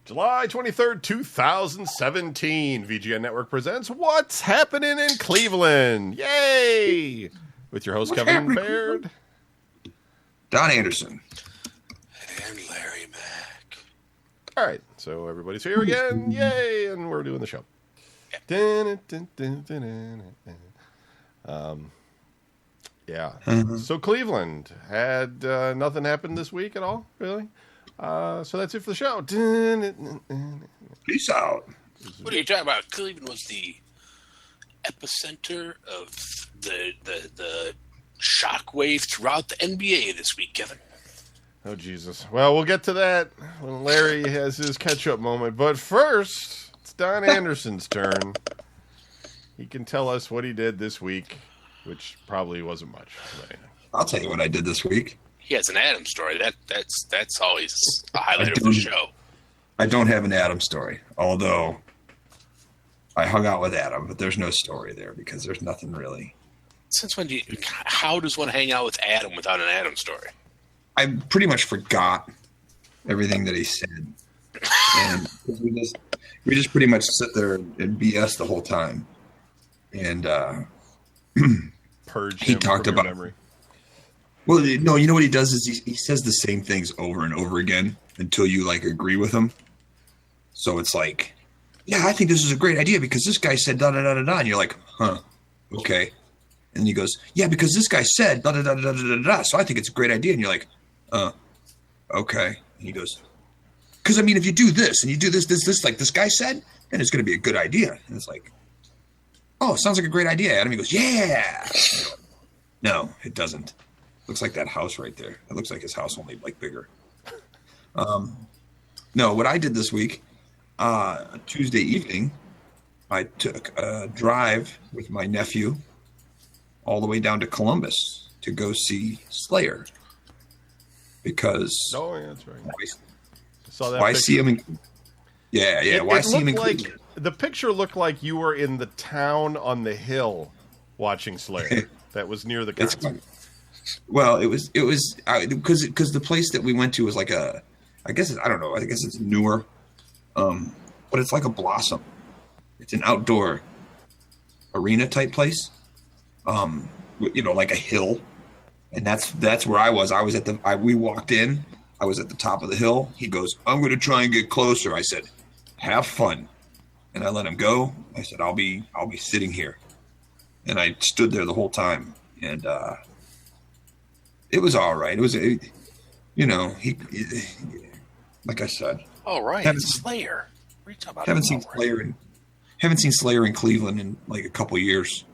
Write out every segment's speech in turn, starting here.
July 23rd, 2017. VGN Network presents What's Happening in Cleveland. Yay! With your host, Kevin Baird. Don Anderson. And Larry Mack. All right, so everybody's here again. Yay! And we're doing the show. Yeah. So Cleveland had nothing happened this week at all, really. So that's it for the show. Peace out. What are you talking about? Cleveland was the epicenter of the shockwave throughout the NBA this week, Kevin. Oh, Jesus. Well, we'll get to that when Larry has his catch-up moment. But first, it's Don Anderson's turn. He can tell us what he did this week, which probably wasn't much. I'll tell you what I did this week. He has an Adam story. That's always a highlight of the show. I don't have an Adam story, although I hung out with Adam, but there's no story there because there's nothing really. Since when how does one hang out with Adam without an Adam story? I pretty much forgot everything that he said. And we just pretty much sit there and BS the whole time. And purge he him talked from about your memory. Well, no, you know what he does is he says the same things over and over again until you like agree with him. So it's like, yeah, I think this is a great idea because this guy said da da da da da, and you're like, huh, okay. And he goes, yeah, because this guy said da da da da da da da, so I think it's a great idea, and you're like, okay. And he goes, because I mean, if you do this and you do this like this guy said, then it's going to be a good idea. And it's like, oh, sounds like a great idea, Adam. He goes, yeah. No, it doesn't. Looks like that house right there. It looks like his house, only like bigger. No, what I did this week, Tuesday evening, I took a drive with my nephew all the way down to Columbus to go see Slayer. Because that's right. I saw that why picture. see him in why see him in Cleveland? The picture looked like you were in the town on the hill watching Slayer. That was near the concert. Well, it was because the place that we went to was like I guess it's newer, but it's like a Blossom. It's an outdoor arena type place, like a hill, and that's where I was. I was we walked in. I was at the top of the hill. He goes, "I'm going to try and get closer." I said, "Have fun," and I let him go. I said, "I'll be sitting here," and I stood there the whole time, and it was all right. It was, like I said. All right, it's Slayer. What are you talking about? Haven't seen Slayer in Cleveland in like a couple years.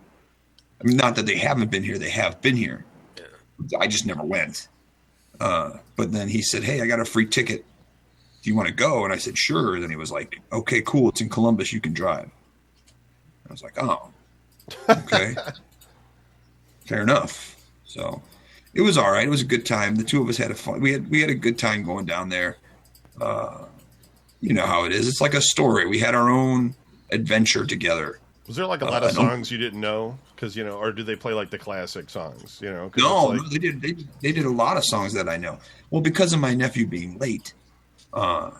I mean, not that they haven't been here; they have been here. Yeah. I just never went. But then he said, "Hey, I got a free ticket. Do you want to go?" And I said, "Sure." And then he was like, "Okay, cool. It's in Columbus. You can drive." I was like, "Oh, okay, fair enough." So. It was all right. It was a good time. The two of us had fun. We had a good time going down there. You know how it is. It's like a story. We had our own adventure together. Was there like a lot of songs you didn't know? Because or do they play like the classic songs? No, they did. They did a lot of songs that I know. Well, because of my nephew being late, and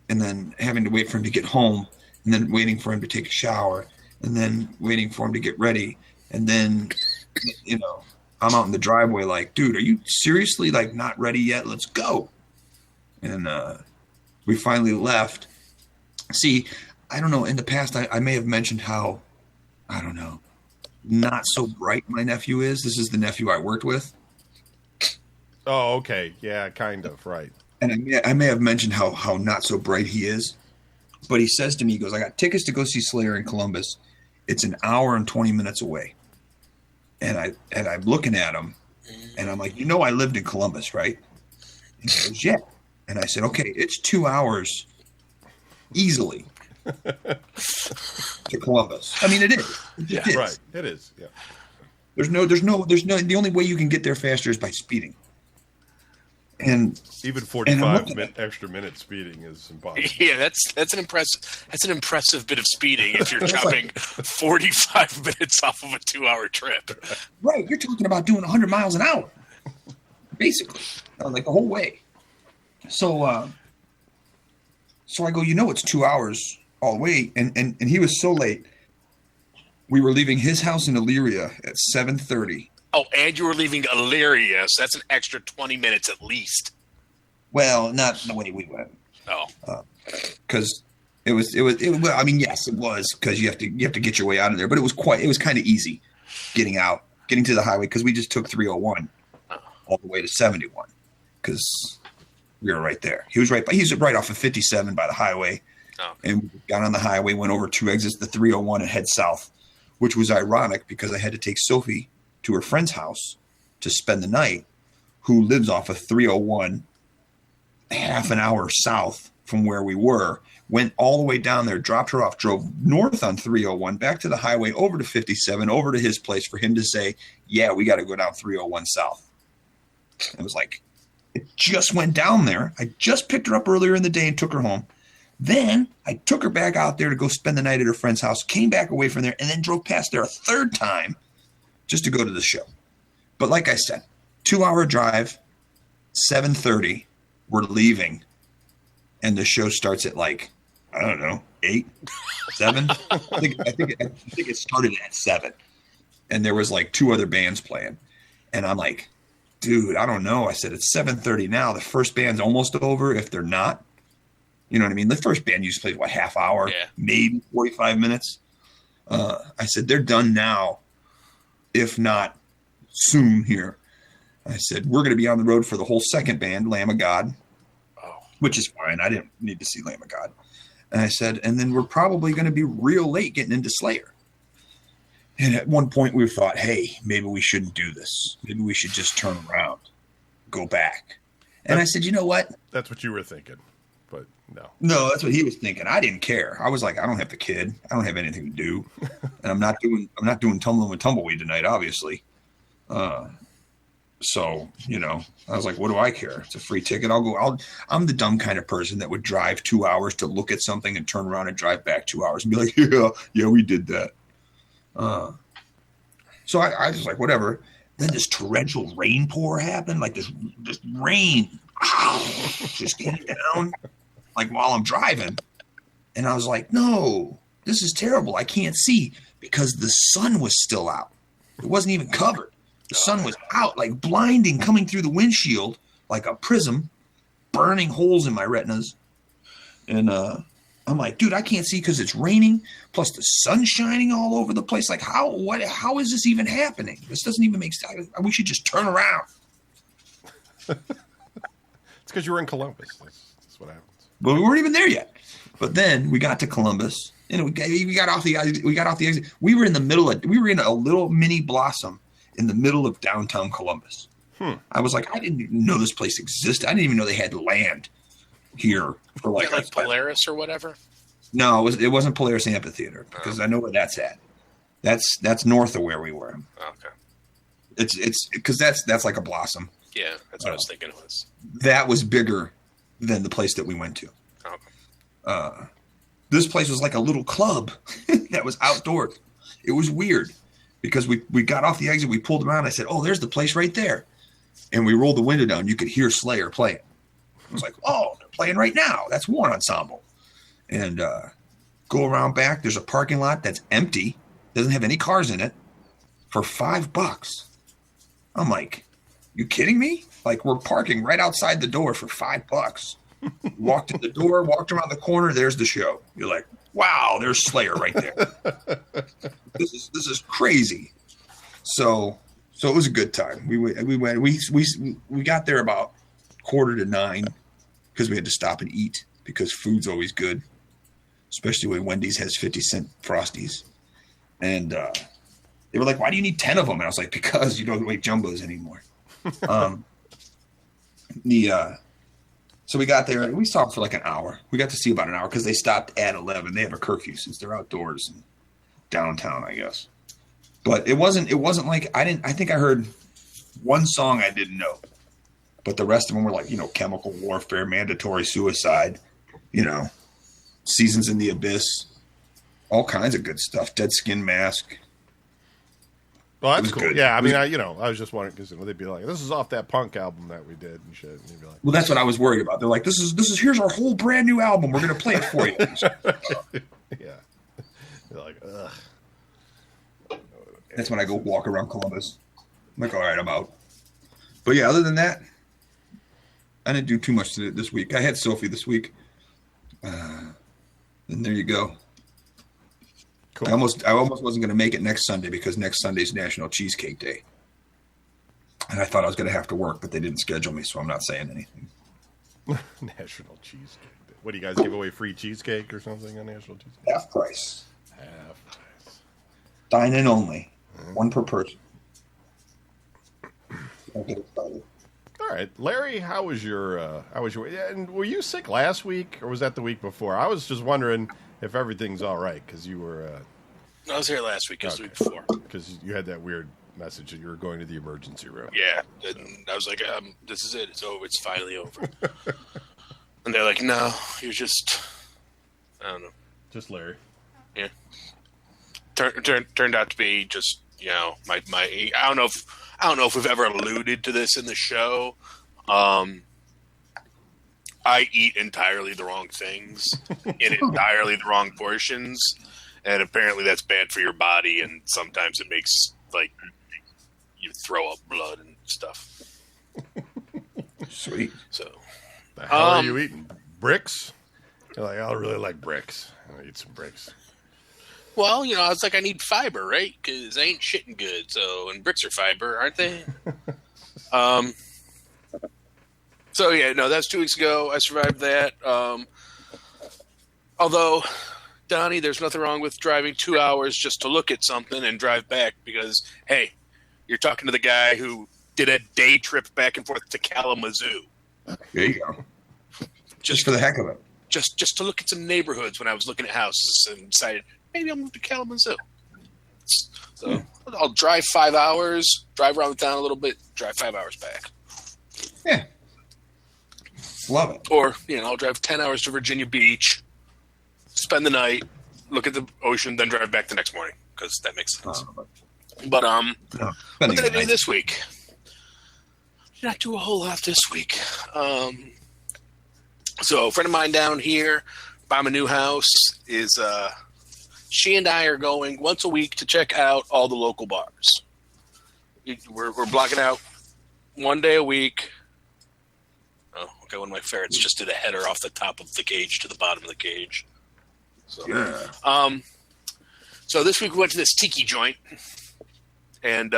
then having to wait for him to get home, and then waiting for him to take a shower, and then waiting for him to get ready, and then I'm out in the driveway like, dude, are you seriously like not ready yet? Let's go. And we finally left. See, I don't know. In the past, I may have mentioned how, I don't know, not so bright my nephew is. This is the nephew I worked with. Oh, okay. Yeah, kind of. Right. And I may have mentioned how not so bright he is. But he says to me, he goes, I got tickets to go see Slayer in Columbus. It's an hour and 20 minutes away. And I'm looking at him, and I'm like, I lived in Columbus, right? And he goes, yeah. And I said, okay, it's 2 hours easily to Columbus. I mean, it is. It is. Right. It is. Yeah. There's no. The only way you can get there faster is by speeding. And even 45 extra minute speeding is impossible. Yeah, that's an impressive bit of speeding if you're chopping 45 minutes off of a 2-hour trip. Right, you're talking about doing 100 miles an hour, basically, like the whole way. So So I go, it's 2 hours all the way. And he was so late. We were leaving his house in Elyria at 7:30. Oh, and you were leaving Elyria, so that's an extra 20 minutes at least. Well, not the way we went. Oh. Because it was, well, I mean, yes, it was, because you have to get your way out of there. But it was kind of easy getting to the highway, because we just took 301 all the way to 71, because we were right there. He's right off of 57 by the highway. Oh. And we got on the highway, went over 2 exits to 301 and head south, which was ironic because I had to take Sophie to her friend's house to spend the night, who lives off of 301, half an hour south from where we were. Went all the way down there, dropped her off, drove north on 301, back to the highway, over to 57, over to his place for him to say, yeah, we got to go down 301 south. It was like, it just went down there. I just picked her up earlier in the day and took her home. Then I took her back out there to go spend the night at her friend's house, came back away from there, and then drove past there a third time just to go to the show. But like I said, 2-hour drive, 7:30, we're leaving, and the show starts at like, I don't know, 8, 7. I think it started at 7, and there was like 2 other bands playing, and I'm like, dude, I don't know. I said, it's 7:30 now. The first band's almost over if they're not. You know what I mean? The first band usually plays, half hour, maybe 45 minutes. I said, they're done now, if not soon here. I said, we're going to be on the road for the whole second band, Lamb of God, which is fine. I didn't need to see Lamb of God. And I said, and then we're probably going to be real late getting into Slayer. And at one point we thought, hey, maybe we shouldn't do this. Maybe we should just turn around, go back. And I said, you know what? That's what you were thinking. But no, that's what he was thinking. I didn't care. I was like, I don't have the kid. I don't have anything to do, and I'm not doing tumbling with tumbleweed tonight, obviously. So I was like, what do I care? It's a free ticket. I'll go. I'm the dumb kind of person that would drive 2 hours to look at something and turn around and drive back 2 hours and be like, yeah, we did that. So I was like, whatever. Then this torrential rain pour happened, like this rain just came down, like while I'm driving. And I was like, no, this is terrible. I can't see, because the sun was still out. It wasn't even covered. The sun was out, like blinding, coming through the windshield like a prism, burning holes in my retinas. And I'm like, dude, I can't see because it's raining, plus the sun's shining all over the place. Like, how is this even happening? This doesn't even make sense. We should just turn around. It's because you were in Columbus. That's what happens. But we weren't even there yet. But then we got to Columbus, and we got off the exit. We were in a little mini Blossom in the middle of downtown Columbus. I was like, I didn't even know this place existed. I didn't even know they had land here for like Polaris or whatever. No, it wasn't Polaris Amphitheater, because I know where that's at. That's north of where we were. Okay. It's because that's like a Blossom. Yeah, that's what I was thinking it was. That was bigger than the place that we went to. Okay. This place was like a little club that was outdoors. It was weird because we got off the exit, we pulled around. I said, "Oh, there's the place right there," and we rolled the window down. You could hear Slayer playing. I was like, "Oh, they're playing right now. That's War Ensemble." And go around back. There's a parking lot that's empty, doesn't have any cars in it, for $5. I'm like, you kidding me? Like, we're parking right outside the door for $5. Walked in the door, walked around the corner. There's the show. You're like, wow, there's Slayer right there. This is crazy. So it was a good time. We got there about 8:45 because we had to stop and eat, because food's always good, especially when Wendy's has 50-cent Frosties. And they were like, why do you need 10 of them? And I was like, because you don't make jumbos anymore. So we got there and we stopped for like an hour. We got to see about an hour because they stopped at 11. They have a curfew since they're outdoors in downtown, I guess. But it wasn't like I think I heard one song I didn't know, but the rest of them were like, Chemical Warfare, Mandatory Suicide, Seasons in the Abyss, all kinds of good stuff. Dead Skin Mask. Well, It that's was cool. good. Yeah, I mean, I was just wondering because they'd be like, "This is off that punk album that we did and shit." And you'd be like, Well, that's what I was worried about. They're like, this is here's our whole brand new album. We're gonna play it for you. "Yeah." You're like, "Ugh." That's when I go walk around Columbus. I'm like, all right, I'm out. But yeah, other than that, I didn't do too much this week. I had Sophie this week. And there you go. Cool. I almost wasn't going to make it next Sunday because next Sunday's National Cheesecake Day. And I thought I was going to have to work, but they didn't schedule me, so I'm not saying anything. National Cheesecake Day. What do you guys give away free cheesecake or something on National Cheesecake? Half price. Half price. Dine in only. One per person. Don't get excited. All right, Larry, how was your and were you sick last week or was that the week before? I was just wondering if everything's all right because you were I was here last week. It was the week before. because you had that weird message that you were going to the emergency room. Yeah, and I was like, "This is it. It's over. It's finally over." And they're like, "No, you're just, I don't know." Just Larry. Yeah. Turned out to be just, my I don't know if we've ever alluded to this in the show. I eat entirely the wrong things in entirely the wrong portions, and apparently that's bad for your body, and sometimes it makes you throw up blood and stuff. Sweet. So The hell are you eating? Bricks? You're like, I really like bricks. I'll eat some bricks. well, I was like, I need fiber, right? Because I ain't shitting good. So, and bricks are fiber, aren't they? So yeah, no, that's 2 weeks ago. I survived that. Although, Donnie, there's nothing wrong with driving 2 hours just to look at something and drive back because, hey, you're talking to the guy who did a day trip back and forth to Kalamazoo. There you go. Just for the heck of it. Just to look at some neighborhoods when I was looking at houses and decided maybe I'll move to Kalamazoo. So I'll drive 5 hours, drive around the town a little bit, drive 5 hours back. Yeah. Love it. Or, I'll drive 10 hours to Virginia Beach, spend the night, look at the ocean, then drive back the next morning because that makes sense. But what did I do this week? Did not do a whole lot this week. So a friend of mine down here, by my new house, is she and I are going once a week to check out all the local bars. We're blocking out 1 day a week. Oh, okay. One of my ferrets just did a header off the top of the cage to the bottom of the cage. So, Yeah. So this week we went to this tiki joint, and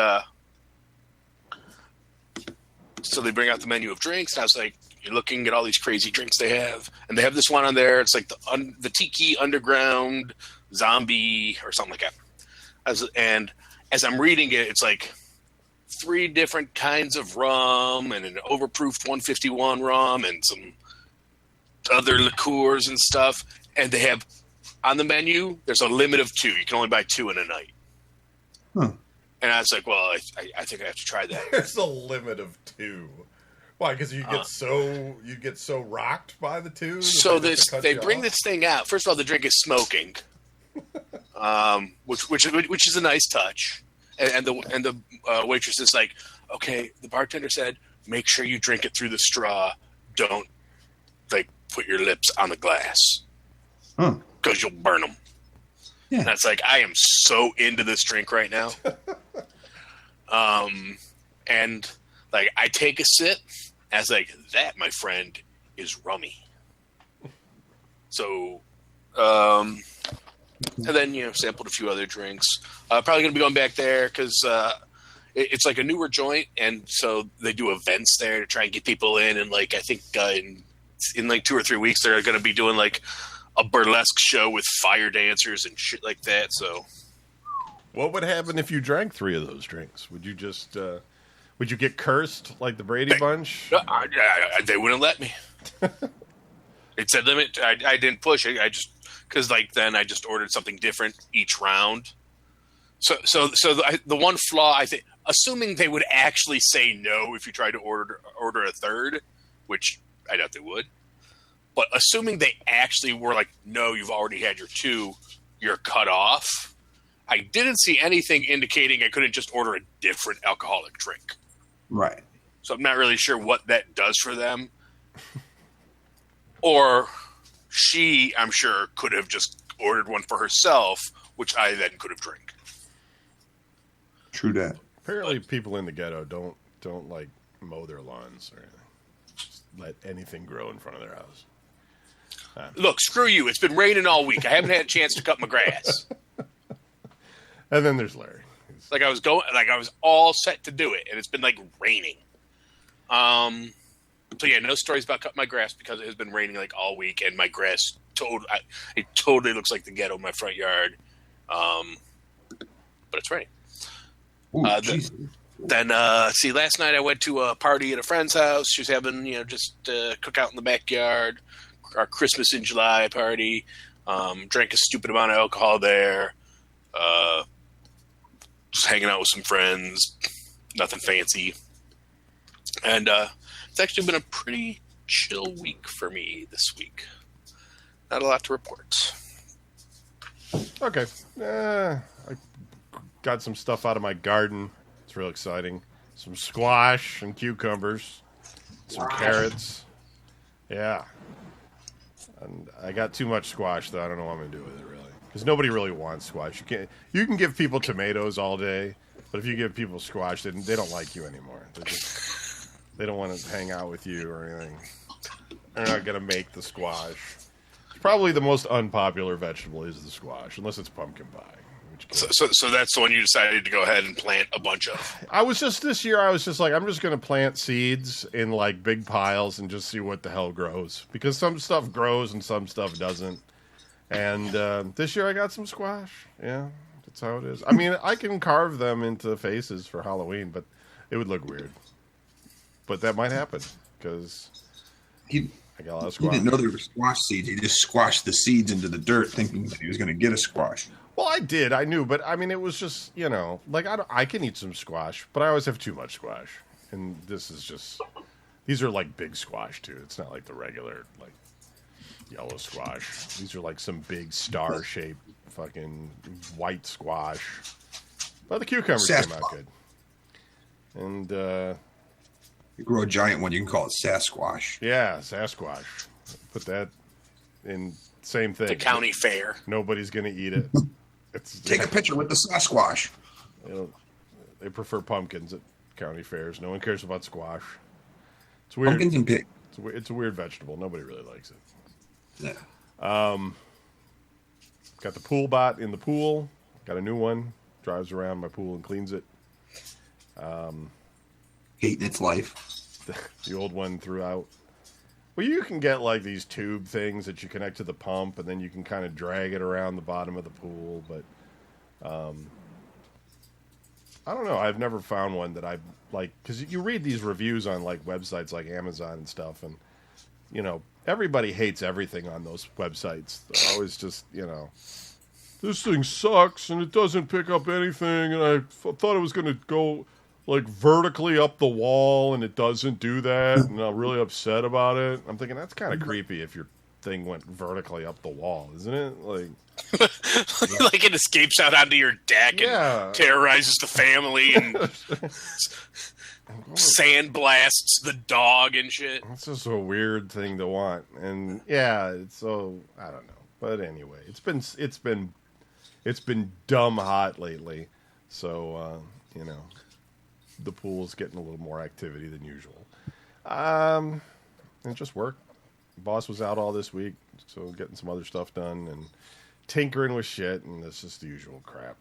so they bring out the menu of drinks, and I was like, you're looking at all these crazy drinks they have, and they have this one on there. It's like the Tiki Underground Zombie or something like that. And as I'm reading it, it's like 3 different kinds of rum and an overproofed 151 rum and some other liqueurs and stuff. And they have on the menu, there's a limit of 2. You can only buy 2 in a night. Huh. And I was like, well, I think I have to try that. There's a limit of 2. Why? Because you get so rocked by the 2. So they bring this thing out. First of all, the drink is smoking, which is a nice touch. And the waitress is like, okay, the bartender said, make sure you drink it through the straw. Don't put your lips on the glass because you'll burn them. Yeah. And that's like, I am so into this drink right now. And I take a sip. I was like, that, my friend, is rummy. So, and then, sampled a few other drinks. Probably going to be going back there because it's like a newer joint. And so they do events there to try and get people in. And I think in 2 or 3 weeks, they're going to be doing a burlesque show with fire dancers and shit like that. So what would happen if you drank 3 of those drinks? Would you just would you get cursed like the Brady Bunch? They wouldn't let me. It said limit. I didn't push it. I just because then I just ordered something different each round. So the one flaw, I think, assuming they would actually say no if you tried to order a third, which I doubt they would. But assuming they actually were like, no, you've already had your 2, you're cut off. I didn't see anything indicating I couldn't just order a different alcoholic drink. Right. So I'm not really sure what that does for them. Or she, I'm sure, could have just ordered one for herself, which I then could have drank. True that. Apparently, people in the ghetto don't like mow their lawns or anything. Just let anything grow in front of their house. Look, screw you. It's been raining all week. I haven't had a chance to cut my grass. And then there's Larry. I was all set to do it, and it's been like raining. So yeah, no stories about cutting my grass because it has been raining like all week, and my grass it totally looks like the ghetto in my front yard. But it's raining. Ooh, Then see, last night I went to a party at a friend's house. She was having just cook out in the backyard. Our Christmas in July party. Drank a stupid amount of alcohol there. Just hanging out with some friends. Nothing fancy. And it's actually been a pretty chill week for me this week. Not a lot to report. Okay. I got some stuff out of my garden. It's real exciting. Some squash and cucumbers. Some carrots. Yeah. And I got too much squash, though. I don't know what I'm going to do with it, really. Because nobody really wants squash. You can give people tomatoes all day, but if you give people squash, they don't like you anymore. They don't want to hang out with you or anything. They're not going to make the squash. It's probably the most unpopular vegetable is the squash, unless it's pumpkin pie. So that's the one you decided to go ahead and plant a bunch of. This year I was just like, I'm just going to plant seeds in like big piles and just see what the hell grows. Because some stuff grows and some stuff doesn't. And this year I got some squash. Yeah, that's how it is. I mean, I can carve them into faces for Halloween, but it would look weird. But that might happen because I got a lot of squash. He didn't know there were squash seeds. He just squashed the seeds into the dirt thinking that he was going to get a squash. Well, I did. I knew. But, I mean, it was just, like I can eat some squash, but I always have too much squash. And this is just, these are like big squash, too. It's not like the regular, like, yellow squash. These are like some big star-shaped fucking white squash. But the cucumbers came out good. And, you grow a giant one, you can call it Sasquatch. Yeah, Sasquatch. Put that in, same thing. The county fair. Nobody's going to eat it. Take a picture with the Sasquatch. They prefer pumpkins at county fairs. No one cares about squash. It's weird. Pumpkins and pig. It's a weird vegetable. Nobody really likes it. Yeah. Got the pool bot in the pool. Got a new one. Drives around my pool and cleans it. Hating its life. The old one threw out. Well, you can get like these tube things that you connect to the pump, and then you can kind of drag it around the bottom of the pool. But I don't know. I've never found one that I like, because you read these reviews on like websites like Amazon and stuff, and everybody hates everything on those websites. They're always just this thing sucks and it doesn't pick up anything, and I thought it was going to go like vertically up the wall, and it doesn't do that, and I'm really upset about it. I'm thinking that's kind of creepy if your thing went vertically up the wall, isn't it? Like like it escapes out onto your deck and terrorizes the family and sandblasts the dog and shit. It's just a weird thing to want, and it's so I don't know. But anyway, it's been dumb hot lately, so the pool's getting a little more activity than usual. And just work. Boss was out all this week, so getting some other stuff done and tinkering with shit, and it's just the usual crap.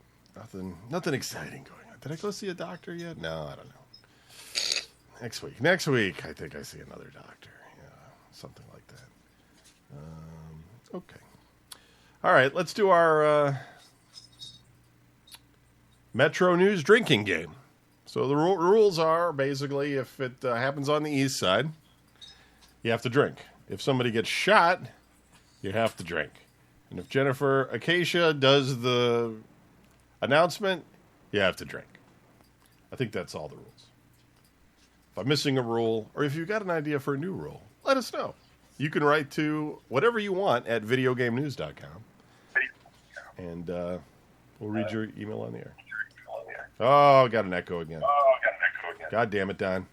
Nothing exciting going on. Did I go see a doctor yet? No, I don't know. Next week, I think I see another doctor. Yeah, something like that. Okay. All right, let's do our Metro News drinking game. So the rules are basically if it happens on the east side, you have to drink. If somebody gets shot, you have to drink. And if Jennifer Acacia does the announcement, you have to drink. I think that's all the rules. If I'm missing a rule, or if you've got an idea for a new rule, let us know. You can write to whatever you want at videogamenews.com. And We'll read your email on the air. Oh, got an echo again. God damn it, Don.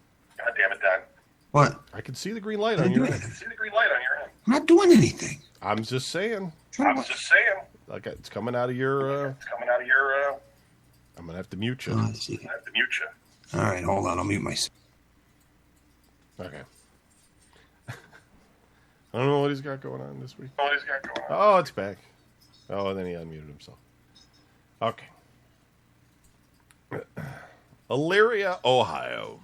What? I can see the green light I on didn't do your end. anything. I'm not doing anything. I'm just saying. Like it's coming out of your. I'm gonna have to mute you. Oh, let's see. All right, hold on. I'll mute myself. Okay. I don't know what he's got going on this week. Oh, it's back. Oh, and then he unmuted himself. Okay. Elyria, Ohio.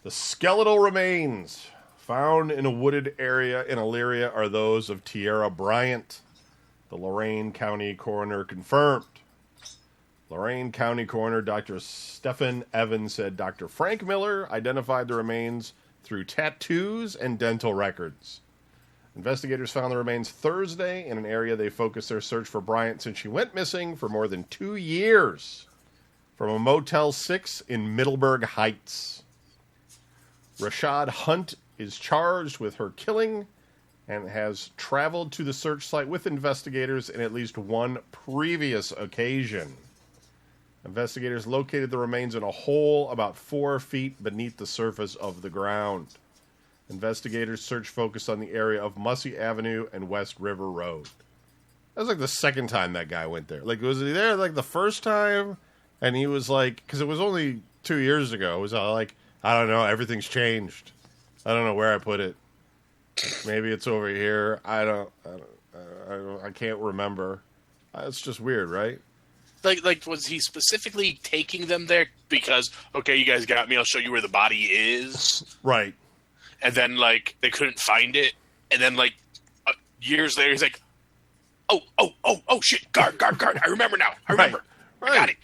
The skeletal remains found in a wooded area in Elyria are those of Tierra Bryant, the Lorain County coroner confirmed. Lorain County coroner Dr. Stephen Evans said Dr. Frank Miller identified the remains through tattoos and dental records. Investigators found the remains Thursday in an area they focused their search for Bryant since she went missing for more than 2 years from a Motel 6 in Middleburg Heights. Rashad Hunt is charged with her killing and has traveled to the search site with investigators in at least one previous occasion. Investigators located the remains in a hole about 4 feet beneath the surface of the ground. Investigators' search focused on the area of Mussey Avenue and West River Road. That was like the second time that guy went there. Like, was he there like the first time? And he was like, because it was only 2 years ago. It was all like, I don't know, everything's changed. I don't know where I put it. Maybe it's over here. I can't remember. It's just weird, right? Like, was he specifically taking them there because, okay, you guys got me, I'll show you where the body is? Right. And then, like, they couldn't find it. And then, like, years later, he's like, oh, shit, guard. I remember now. I remember. Right. I got it.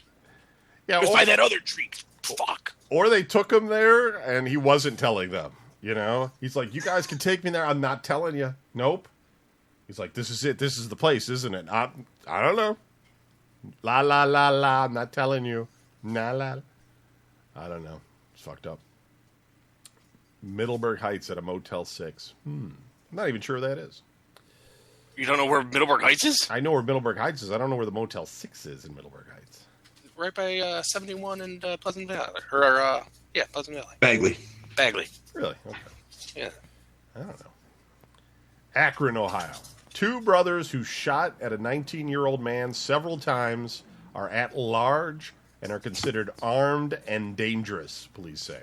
Yeah, it was by that other tree. Fuck. Or they took him there, and he wasn't telling them, you know? He's like, you guys can take me there. I'm not telling you. Nope. He's like, this is it. This is the place, isn't it? I don't know. La, la, la, la. I'm not telling you. Nah, la. I don't know. It's fucked up. Middleburg Heights at a Motel 6. I'm not even sure where that is. You don't know where Middleburg Heights is? I know where Middleburg Heights is. I don't know where the Motel 6 is in Middleburg Heights. Right by 71 and Pleasant Valley. Pleasant Valley. Bagley. Really? Okay. Yeah. I don't know. Akron, Ohio. 2 brothers who shot at a 19-year-old man several times are at large and are considered armed and dangerous, police say.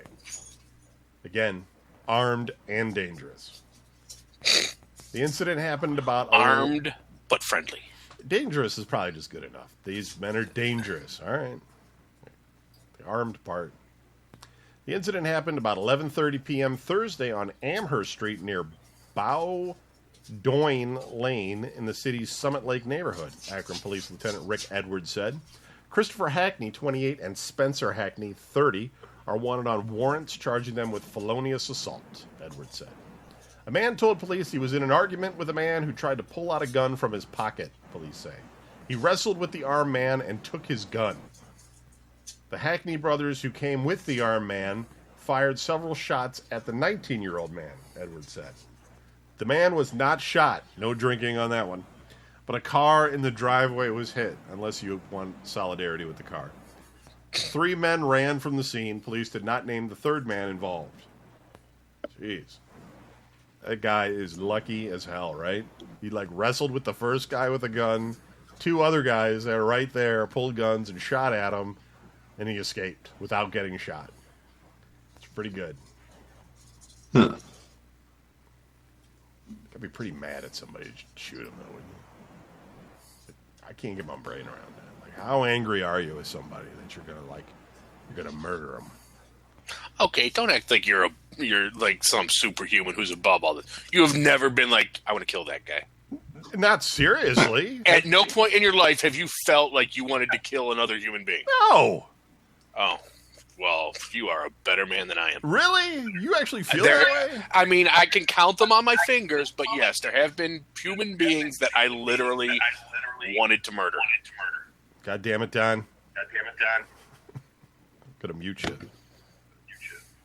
Again, armed and dangerous. The incident happened about... Armed, but friendly. Dangerous is probably just good enough. These men are dangerous. All right. The armed part. The incident happened about 11:30 p.m. Thursday on Amherst Street near Bowdoin Lane in the city's Summit Lake neighborhood, Akron Police Lieutenant Rick Edwards said. Christopher Hackney, 28, and Spencer Hackney, 30, are wanted on warrants charging them with felonious assault, Edwards said. A man told police he was in an argument with a man who tried to pull out a gun from his pocket, police say. He wrestled with the armed man and took his gun. The Hackney brothers who came with the armed man fired several shots at the 19-year-old man, Edwards said. The man was not shot, no drinking on that one, but a car in the driveway was hit, unless you want solidarity with the car. 3 men ran from the scene. Police did not name the third man involved. Jeez. That guy is lucky as hell, right? He, like, wrestled with the first guy with a gun. 2 other guys that are right there pulled guns and shot at him, and he escaped without getting shot. It's pretty good. Huh. I'd be pretty mad at somebody to shoot him, though, wouldn't you? I can't get my brain around that. Like, how angry are you with somebody that you're gonna murder them? Okay, don't act like you're like some superhuman who's above all this. You have never been like, I want to kill that guy. Not seriously. At no point in your life have you felt like you wanted to kill another human being. No. Oh, well, you are a better man than I am. Really? You actually feel that way? I mean, I can count them on my fingers, but yes, there have been human beings that I literally wanted to murder. God damn it, Don. Gonna mute you.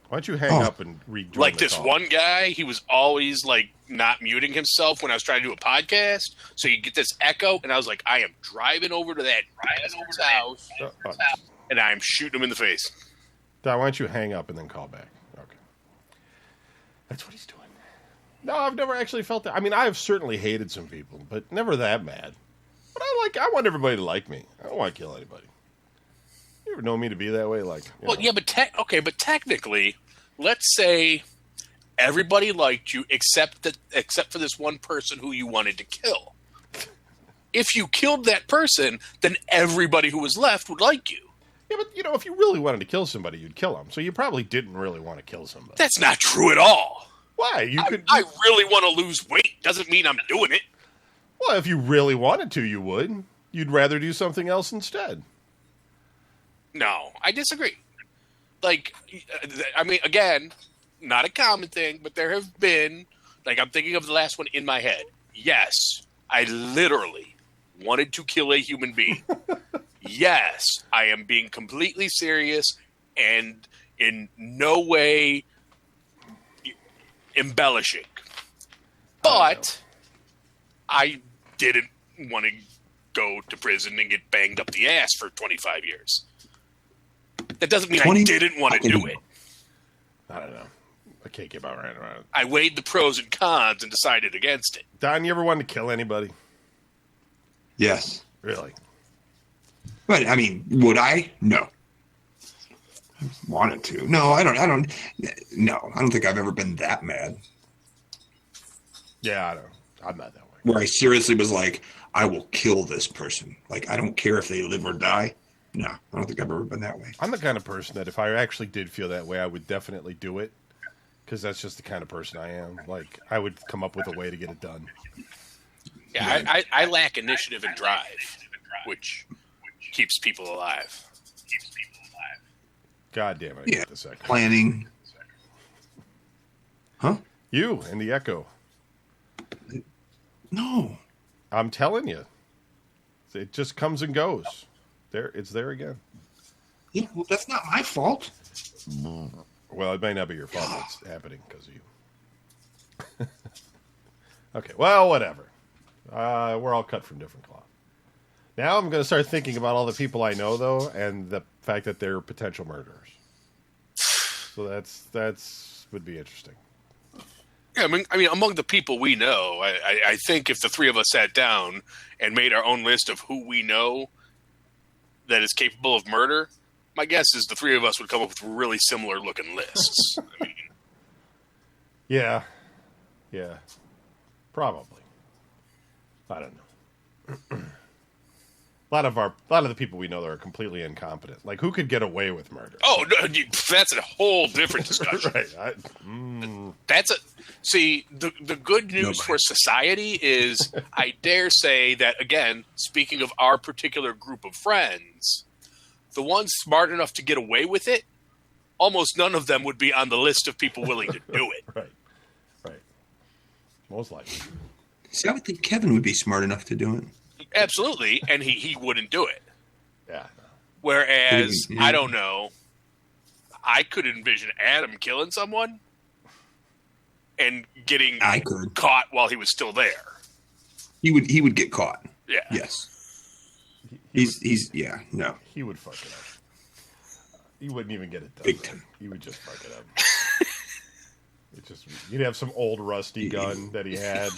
Why don't you hang up and rejoin Like the this call? one guy, he was always like not muting himself when I was trying to do a podcast, so you get this echo, and I was like, I am driving over to that guy's house, and I'm shooting him in the face. Don, why don't you hang up and then call back? Okay. That's what he's doing. No, I've never actually felt that. I mean, I have certainly hated some people, but never that mad. But I want everybody to like me. I don't want to kill anybody. You ever know me to be that way? Like, Well, yeah, but technically, let's say everybody liked you except for this one person who you wanted to kill. If you killed that person, then everybody who was left would like you. Yeah, but if you really wanted to kill somebody, you'd kill them. So you probably didn't really want to kill somebody. That's not true at all. Why? I really want to lose weight. Doesn't mean I'm doing it. Well, if you really wanted to, you would. You'd rather do something else instead. No, I disagree. Like, I mean, again, not a common thing, but there have been, like, I'm thinking of the last one in my head. Yes, I literally wanted to kill a human being. Yes, I am being completely serious and in no way embellishing. But I didn't want to go to prison and get banged up the ass for 25 years. That doesn't mean I didn't want to do it. I don't know. I can't get my right around it. I weighed the pros and cons and decided against it. Don, you ever wanted to kill anybody? Yes. Really? But I mean, would I? No. Wanted to? No, I don't. No, I don't think I've ever been that mad. Yeah, I don't. I'm not that way. Where I seriously was like, I will kill this person. Like, I don't care if they live or die. No, I don't think I've ever been that way. I'm the kind of person that if I actually did feel that way, I would definitely do it. Because that's just the kind of person I am. Like, I would come up with a way to get it done. Yeah, I lack initiative and drive, which keeps people alive. God damn it. I Yeah, get the second. planning. Huh? You and the echo. No. I'm telling you. It just comes and goes. It's there again. Yeah, well, that's not my fault. Well, it may not be your fault. It's happening because of you. Okay, well, whatever. We're all cut from different cloth. Now I'm going to start thinking about all the people I know, though, and the fact that they're potential murderers. So that's would be interesting. Yeah, I mean, among the people we know, I think if the three of us sat down and made our own list of who we know that is capable of murder, my guess is the three of us would come up with really similar looking lists. I mean, Yeah, probably. I don't know. A lot of the people we know that are completely incompetent. Like, who could get away with murder? oh, no, that's a whole different discussion. Right. See, the good news for society is, I dare say that, again, speaking of our particular group of friends, the ones smart enough to get away with it, almost none of them would be on the list of people willing to do it. Right. Most likely. See, I would think Kevin would be smart enough to do it. Absolutely, and he wouldn't do it. Yeah. Whereas, I don't know, I could envision Adam killing someone and getting caught while he was still there. He would get caught. Yeah. Yes. He's yeah, no. He would fuck it up. He wouldn't even get it done. Big time. He would just fuck it up. You'd have some old rusty gun that he had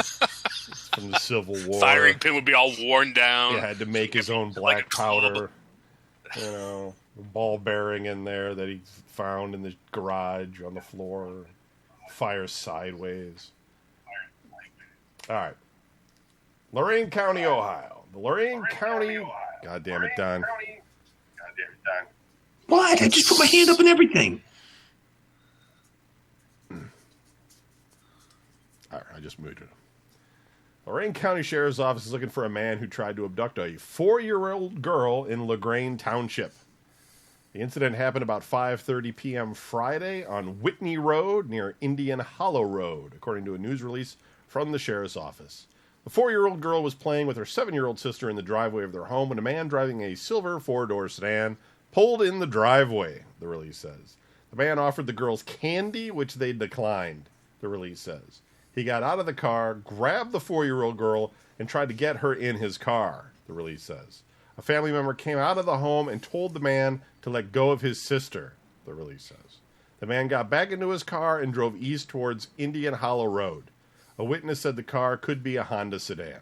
from the Civil War. Firing pin would be all worn down. He had to make his own black powder. A ball bearing in there that he found in the garage on the floor. Fires sideways. All right. Lorain County, Ohio. The Lorain County. God damn it, Don. What? I just put my hand up and everything. All right, I just moved it. Lorain County Sheriff's Office is looking for a man who tried to abduct a 4-year-old girl in LaGrange Township. The incident happened about 5:30 p.m. Friday on Whitney Road near Indian Hollow Road, according to a news release from the Sheriff's Office. The 4-year-old girl was playing with her 7-year-old sister in the driveway of their home when a man driving a silver 4-door sedan pulled in the driveway, the release says. The man offered the girls candy, which they declined, the release says. He got out of the car, grabbed the 4-year-old girl, and tried to get her in his car, the release says. A family member came out of the home and told the man to let go of his sister, the release says. The man got back into his car and drove east towards Indian Hollow Road. A witness said the car could be a Honda sedan.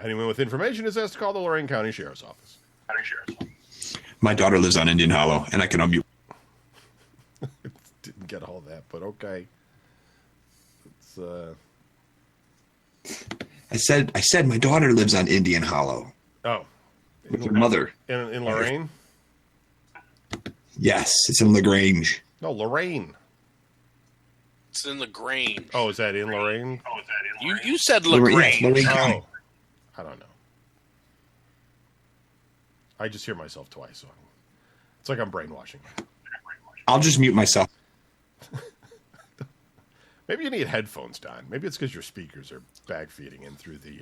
Anyone with information is asked to call the Lorain County Sheriff's Office. My daughter lives on Indian Hollow, and I can unmute. Didn't get all that, but okay. It's I said my daughter lives on Indian Hollow. Oh. With her mother. In Lorain? Yes, it's in LaGrange. No, Lorain. It's in LaGrange. Oh, is that in Lorain? You said LaGrange. Yes, Lorain County. Oh. I don't know. I just hear myself twice. So it's like I'm brainwashing. I'll just mute myself. Maybe you need headphones, Don. Maybe it's because your speakers are backfeeding in through the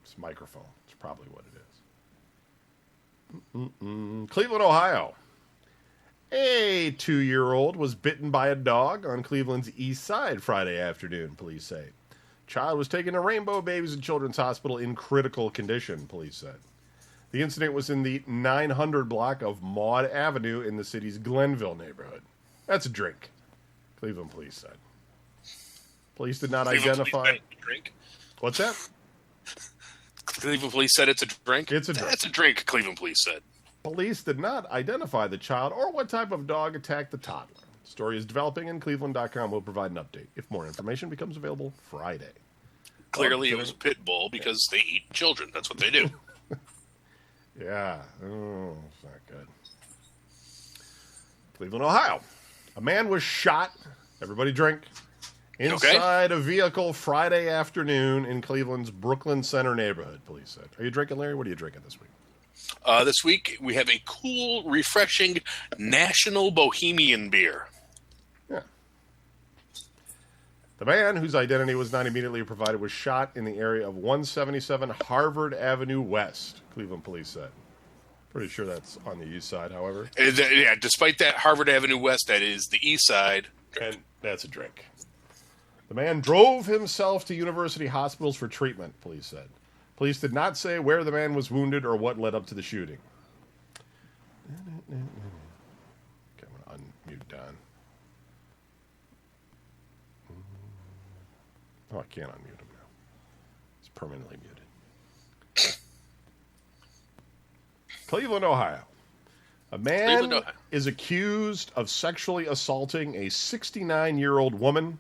this microphone. It's probably what it is. Cleveland, Ohio. A 2-year-old was bitten by a dog on Cleveland's east side Friday afternoon, police say. Child was taken to Rainbow Babies and Children's Hospital in critical condition, police said. The incident was in the 900 block of Maud Avenue in the city's Glenville neighborhood. That's a drink, Cleveland police said. Police did not identify... Drink? What's that? Cleveland police said it's a drink? It's a drink. That's a drink, Cleveland police said. Police did not identify the child or what type of dog attacked the toddler. The story is developing, and Cleveland.com will provide an update if more information becomes available Friday. Clearly it was a pit bull because they eat children. That's what they do. Yeah. Oh, it's not good. Cleveland, Ohio. A man was shot. Everybody drink. Inside a vehicle Friday afternoon in Cleveland's Brooklyn Center neighborhood, police said. Are you drinking, Larry? What are you drinking this week? This week we have a cool, refreshing National Bohemian beer. Yeah. The man, whose identity was not immediately provided, was shot in the area of 177 Harvard Avenue West, Cleveland police said. Pretty sure that's on the east side, however. Yeah, despite that, Harvard Avenue West, that is the east side. And that's a drink. The man drove himself to university hospitals for treatment, police said. Police did not say where the man was wounded or what led up to the shooting. Okay, I'm going to unmute Don. Oh, I can't unmute him now. He's permanently muted. Cleveland, Ohio. A man is accused of sexually assaulting a 69-year-old woman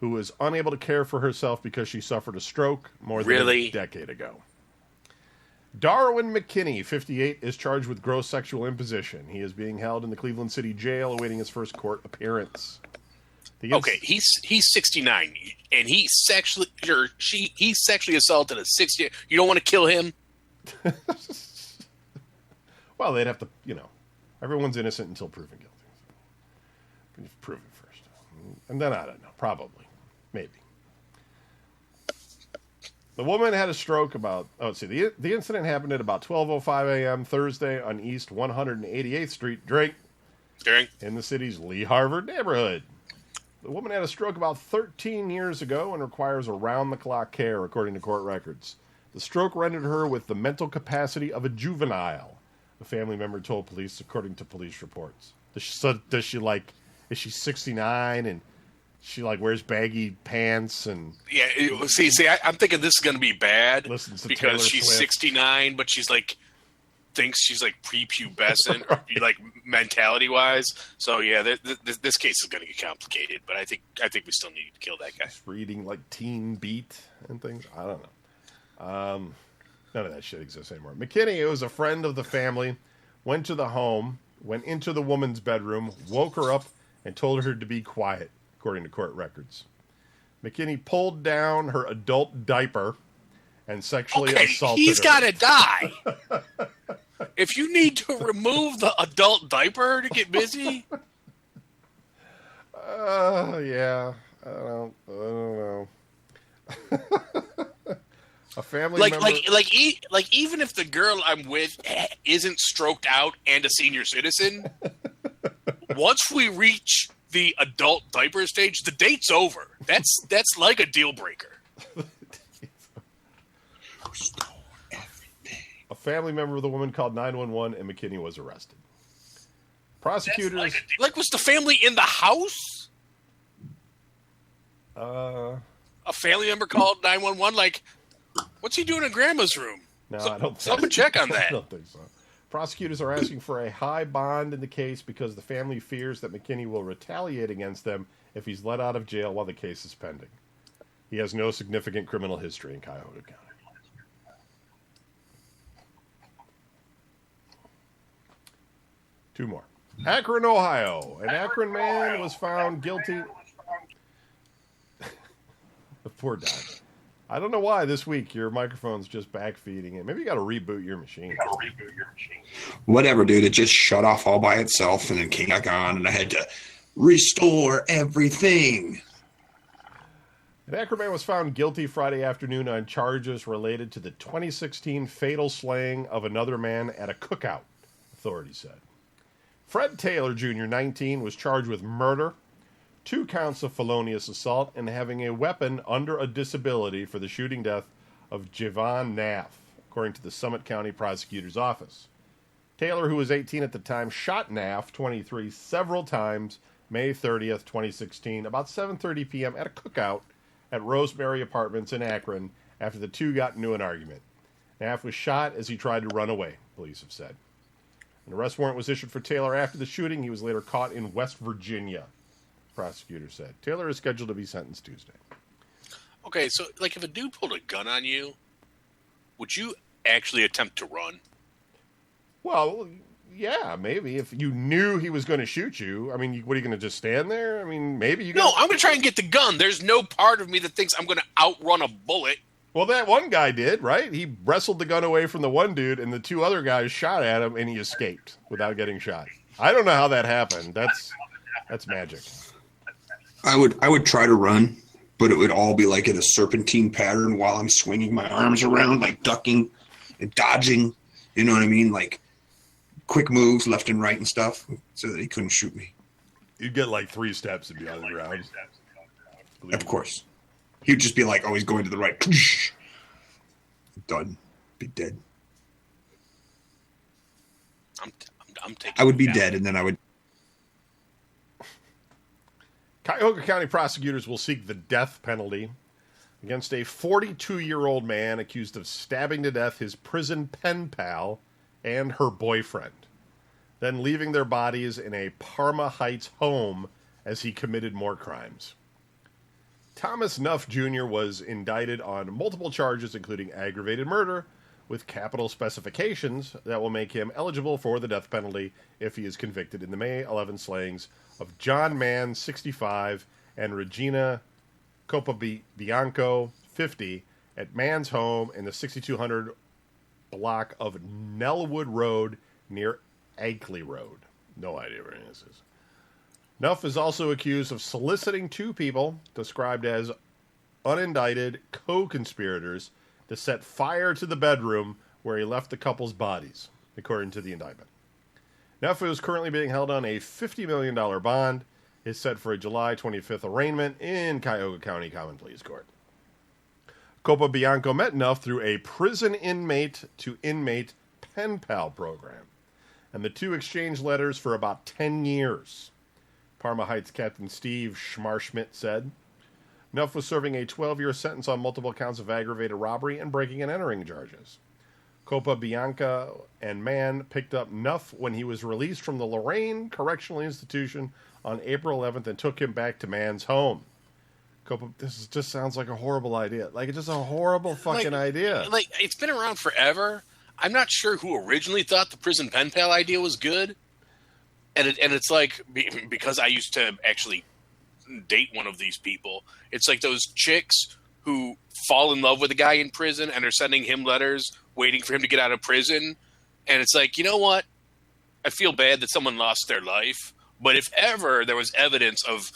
who was unable to care for herself because she suffered a stroke more than a decade ago. Darwin McKinney, 58, is charged with gross sexual imposition. He is being held in the Cleveland City Jail awaiting his first court appearance. Okay, he's 69, and he sexually assaulted a 60. You don't want to kill him? Well, they'd have to, everyone's innocent until proven guilty. Proven first. And then I don't know, probably. Maybe. The woman had a stroke the incident happened at about 12:05 a.m. Thursday on East 188th Street, Drake, in the city's Lee Harvard neighborhood. The woman had a stroke about 13 years ago and requires around-the-clock care, according to court records. The stroke rendered her with the mental capacity of a juvenile, a family member told police, according to police reports. Is she 69 and she wears baggy pants and... Yeah, I'm thinking this is going to be bad because Taylor she's Swift. 69, but she's thinks she's prepubescent, mentality-wise. So yeah, this case is going to get complicated, but I think we still need to kill that guy. Just reading Teen Beat and things. I don't know. None of that shit exists anymore. McKinney, who was a friend of the family, went to the home, went into the woman's bedroom, woke her up, and told her to be quiet, according to court records. McKinney pulled down her adult diaper and sexually assaulted her. He's got to die. If you need to remove the adult diaper to get busy. Yeah. I don't know. A family member... even if the girl I'm with isn't stroked out and a senior citizen, once we reach the adult diaper stage, the date's over. That's like a deal breaker. A family member of the woman called 911 and McKinney was arrested. Prosecutors... Like, was the family in the house? A family member called 911? Like, what's he doing in Grandma's room? No, I don't think someone check on that. I don't think so. Prosecutors are asking for a high bond in the case because the family fears that McKinney will retaliate against them if he's let out of jail while the case is pending. He has no significant criminal history in Cuyahoga County. Two more. Akron, Ohio. An Akron man was found guilty. The poor guy. I don't know why this week your microphone's just backfeeding it. Maybe you got to reboot your machine. Whatever, dude. It just shut off all by itself and then came back on, and I had to restore everything. An Akron man was found guilty Friday afternoon on charges related to the 2016 fatal slaying of another man at a cookout, authorities said. Fred Taylor, Jr., 19, was charged with murder, 2 counts of felonious assault, and having a weapon under a disability for the shooting death of Javon Naff, according to the Summit County Prosecutor's Office. Taylor, who was 18 at the time, shot Naff, 23, several times May 30th, 2016, about 7:30 p.m. at a cookout at Rosemary Apartments in Akron after the two got into an argument. Naff was shot as he tried to run away, police have said. An arrest warrant was issued for Taylor after the shooting. He was later caught in West Virginia, prosecutors said. Taylor is scheduled to be sentenced Tuesday. Okay, so, like, if a dude pulled a gun on you, would you actually attempt to run? Well, yeah, maybe. If you knew he was going to shoot you, I mean, what, are you going to just stand there? I mean, maybe you... No, I'm going to try and get the gun. There's no part of me that thinks I'm going to outrun a bullet. Well, that one guy did, right? He wrestled the gun away from the one dude, and the 2 other guys shot at him, and he escaped without getting shot. I don't know how that happened. That's magic. I would try to run, but it would all be like in a serpentine pattern while I'm swinging my arms around, like ducking and dodging. You know what I mean? Like quick moves left and right and stuff, so that he couldn't shoot me. You'd get like 3 steps and be on the ground. Of course. He would just be like, oh, he's going to the right. Done. Be dead. I'm taking. I would be dead, and then I would. Cuyahoga County prosecutors will seek the death penalty against a 42-year-old man accused of stabbing to death his prison pen pal and her boyfriend, then leaving their bodies in a Parma Heights home as he committed more crimes. Thomas Nuff Jr. was indicted on multiple charges, including aggravated murder, with capital specifications that will make him eligible for the death penalty if he is convicted in the May 11 slayings of John Mann, 65, and Regina Copabianco, 50, at Mann's home in the 6200 block of Nellwood Road near Agley Road. No idea where this is. Nuff is also accused of soliciting 2 people, described as unindicted co-conspirators, to set fire to the bedroom where he left the couple's bodies, according to the indictment. Nuff is currently being held on a $50 million bond, is set for a July 25th arraignment in Cuyahoga County Common Pleas Court. Copabianco met Nuff through a prison inmate-to-inmate pen pal program, and the 2 exchanged letters for about 10 years. Parma Heights Captain Steve Schmarschmidt said. Nuff was serving a 12-year sentence on multiple counts of aggravated robbery and breaking and entering charges. Copabianco and Mann picked up Nuff when he was released from the Lorraine Correctional Institution on April 11th and took him back to Mann's home. This just sounds like a horrible idea. Like, it's just a horrible fucking idea. Like, it's been around forever. I'm not sure who originally thought the prison pen pal idea was good. And it's like, because I used to actually date one of these people, it's like those chicks who fall in love with a guy in prison and are sending him letters waiting for him to get out of prison. And it's like, you know what? I feel bad that someone lost their life. But if ever there was evidence of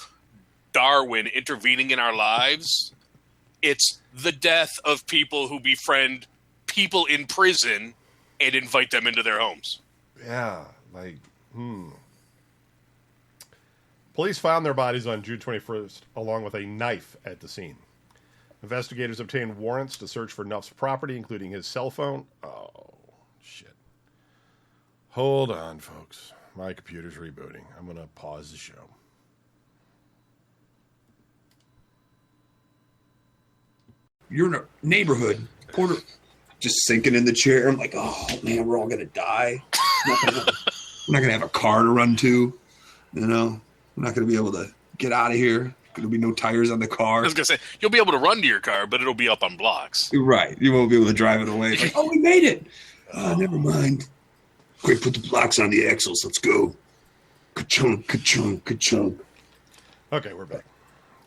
Darwin intervening in our lives, it's the death of people who befriend people in prison and invite them into their homes. Yeah, like, Police found their bodies on June 21st, along with a knife at the scene. Investigators obtained warrants to search for Nuff's property, including his cell phone. Oh, shit. Hold on, folks. My computer's rebooting. I'm going to pause the show. You're in a neighborhood. Porter just sinking in the chair. I'm like, oh man, we're all gonna die. We're not gonna have a car to run to. You know, we're not gonna be able to get out of here. There'll be no tires on the car. I was gonna say you'll be able to run to your car, but it'll be up on blocks. You're right. You won't be able to drive it away. Like, oh, we made it. Never mind. Quick, put the blocks on the axles. Let's go. Ka-chunk, ka-chunk, ka-chunk. Okay, we're back.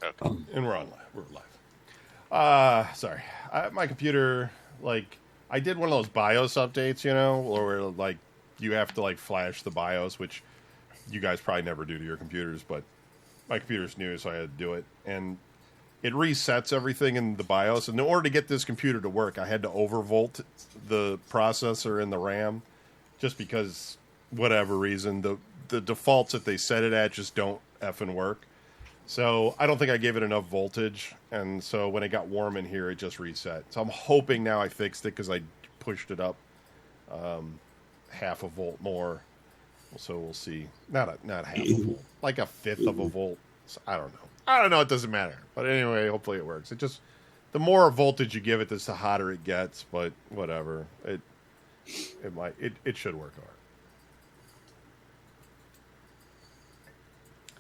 Okay. And we're on live. We're live. Sorry. My computer, like, I did one of those BIOS updates, you know, where, like, you have to, like, flash the BIOS, which you guys probably never do to your computers, but my computer's new, so I had to do it. And it resets everything in the BIOS. And in order to get this computer to work, I had to overvolt the processor and the RAM, just because, whatever reason, the defaults that they set it at just don't effing work. So I don't think I gave it enough voltage, and so when it got warm in here, it just reset. So I'm hoping now I fixed it because I pushed it up half a volt more. So we'll see. Not half a volt, like a fifth of a volt. So I don't know. It doesn't matter. But anyway, hopefully it works. It just, the more voltage you give it, the hotter it gets. But whatever, it should work all right.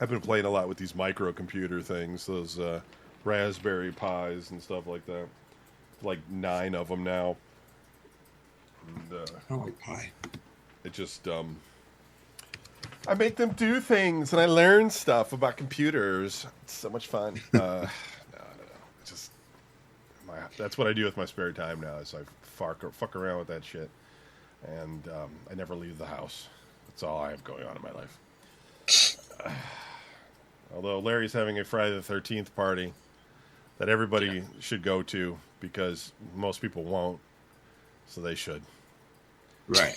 I've been playing a lot with these microcomputer things, those Raspberry Pis and stuff like that. Like 9 of them now. And, I like pie. it just, I make them do things, and I learn stuff about computers. It's so much fun. No. Just, that's what I do with my spare time now, is I fuck around with that shit. And I never leave the house. That's all I have going on in my life. Although Larry's having a Friday the 13th party that everybody should go to, because most people won't, so they should. Right.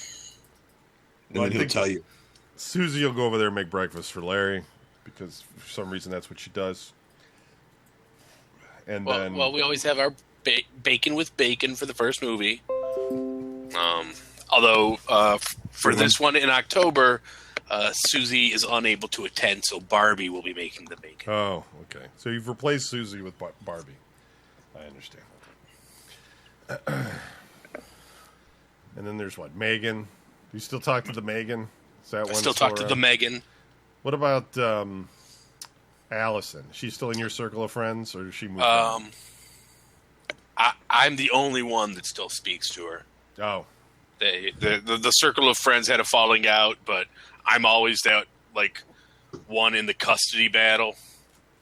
And then he'll tell you. Susie will go over there and make breakfast for Larry, because for some reason that's what she does. And then, we always have our bacon with bacon for the first movie. Although for this one in October, Susie is unable to attend, so Barbie will be making the bacon. Oh, okay. So you've replaced Susie with Barbie. I understand. And then there's what? Megan. Do you still talk to the Megan? Is that I one still talk to the Megan. What about Allison? Is she still in your circle of friends, or does she move on? I'm the only one that still speaks to her. Oh. The circle of friends had a falling out, but I'm always that, like, one in the custody battle.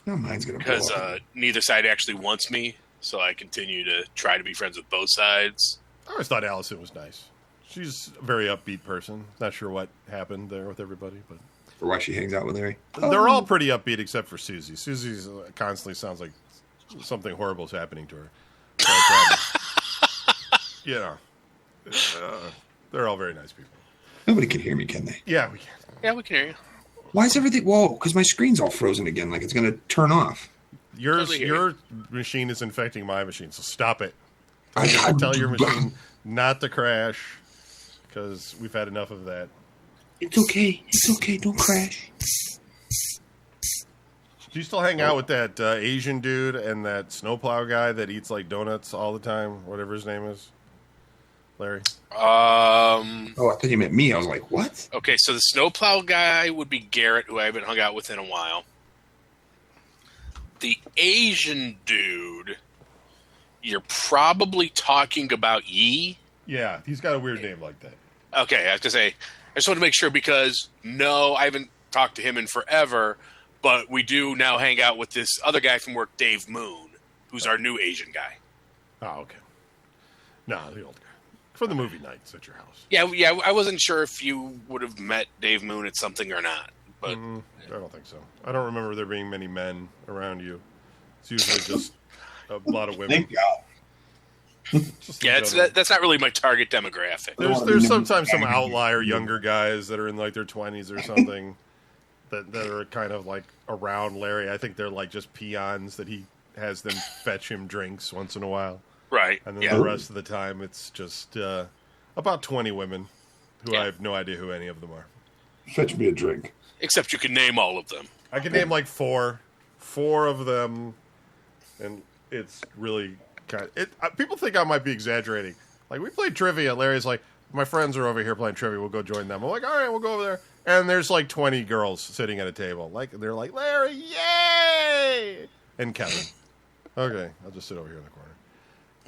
No, mine's gonna because neither side actually wants me, so I continue to try to be friends with both sides. I always thought Allison was nice. She's a very upbeat person. Not sure what happened there with everybody, but or why she hangs out with Larry. They're all pretty upbeat except for Susie. Susie's constantly sounds like something horrible is happening to her. But, they're all very nice people. Nobody can hear me, can they? Yeah, we can. Yeah, we can hear you. Why is everything? Whoa, because my screen's all frozen again. Like it's going to turn off. Your machine is infecting my machine, so stop it. Tell your machine not to crash, because we've had enough of that. It's okay. It's okay. Don't crash. Do you still hang out with that Asian dude and that snowplow guy that eats like donuts all the time? Whatever his name is, Larry. Oh, I thought you meant me. I was like, what? Okay, so the snowplow guy would be Garrett, who I haven't hung out with in a while. The Asian dude, you're probably talking about Yi. Yeah, he's got a weird name like that. Okay, I have to say, I just want to make sure because, no, I haven't talked to him in forever, but we do now hang out with this other guy from work, Dave Moon, who's our new Asian guy. Oh, okay. No, the old guy. For the movie nights at your house. Yeah, I wasn't sure if you would have met Dave Moon at something or not. But I don't think so. I don't remember there being many men around you. It's usually just a lot of women. Thank God. Just Yeah, that's not really my target demographic. There's sometimes some outlier younger guys that are in like their 20s or something that are kind of like around Larry. I think they're like just peons that he has them fetch him drinks once in a while. Right. And then the rest of the time it's just about 20 women who I have no idea who any of them are. Fetch me a drink. Except you can name all of them. I can name like four of them, and it's really kind of, people think I might be exaggerating. Like, we played trivia. Larry's like, my friends are over here playing trivia. We'll go join them. I'm like, all right, we'll go over there. And there's like 20 girls sitting at a table. Like, they're like, Larry, yay! And Kevin. Okay, I'll just sit over here in the corner.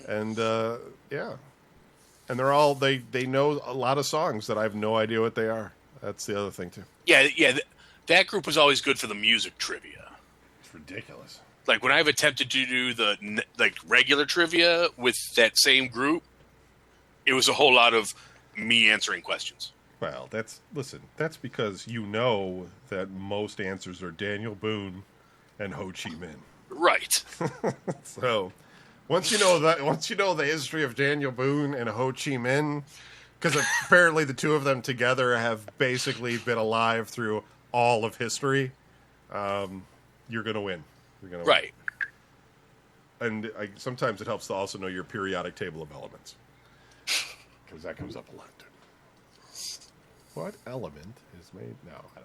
And, yeah. And they're all, they know a lot of songs that I have no idea what they are. That's the other thing, too. Yeah. That group was always good for the music trivia. It's ridiculous. Like, when I've attempted to do the regular trivia with that same group, it was a whole lot of me answering questions. Well, that's because you know that most answers are Daniel Boone and Ho Chi Minh. Right. So, once you know the history of Daniel Boone and Ho Chi Minh, because apparently the two of them together have basically been alive through all of history, you're going to win. Right. And sometimes it helps to also know your periodic table of elements. Because that comes up a lot, too. What element is made? No, I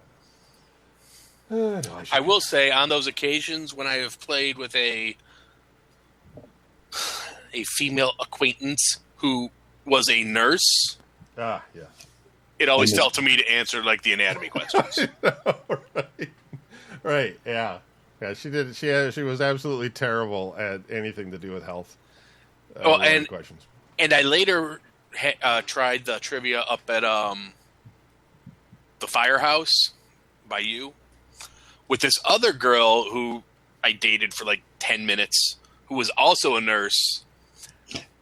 don't know. I will say, on those occasions when I have played with a female acquaintance who was a nurse, yeah, it always fell to me to answer like the anatomy questions. Right, yeah. She did. She was absolutely terrible at anything to do with health. And questions. And I later tried the trivia up at the Firehouse by you with this other girl who I dated for like 10 minutes, who was also a nurse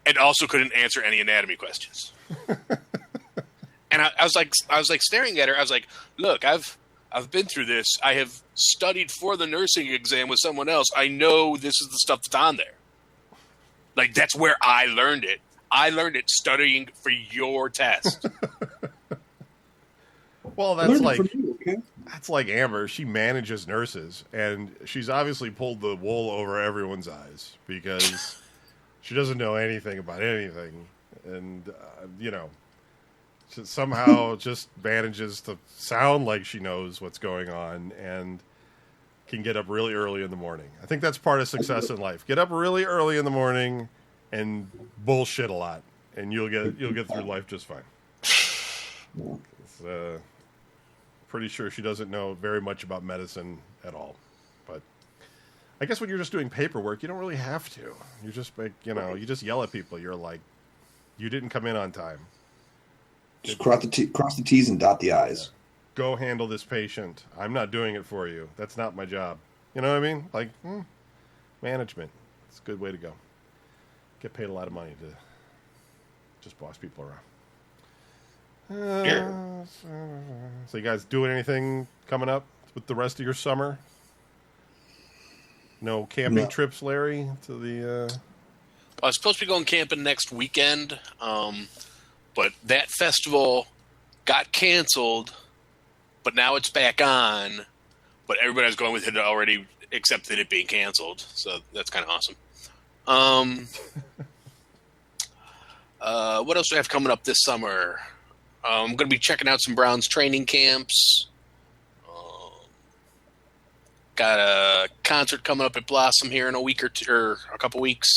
and also couldn't answer any anatomy questions. And I was like staring at her. I was like, look, I've been through this. I have studied for the nursing exam with someone else. I know this is the stuff that's on there. Like, that's where I learned it. I learned it studying for your test. Well, that's like Amber. She manages nurses, and she's obviously pulled the wool over everyone's eyes because she doesn't know anything about anything, and she somehow just manages to sound like she knows what's going on and can get up really early in the morning. I think that's part of success in life. Get up really early in the morning and bullshit a lot, and you'll get through life just fine. Pretty sure she doesn't know very much about medicine at all. But I guess when you're just doing paperwork, you don't really have to. You just you just yell at people. You're like, you didn't come in on time. Just cross the T's and dot the I's. Go handle this patient. I'm not doing it for you. That's not my job. You know what I mean? Like, management. It's a good way to go. Get paid a lot of money to just boss people around. So you guys doing anything coming up with the rest of your summer? No camping trips, Larry, to the... I was supposed to be going camping next weekend, but that festival got canceled, but now it's back on, but everybody was going with it already accepted it being canceled, so that's kind of awesome. What else do I have coming up this summer? I'm going to be checking out some Browns training camps. Got a concert coming up at Blossom here in a week or two, or a couple weeks.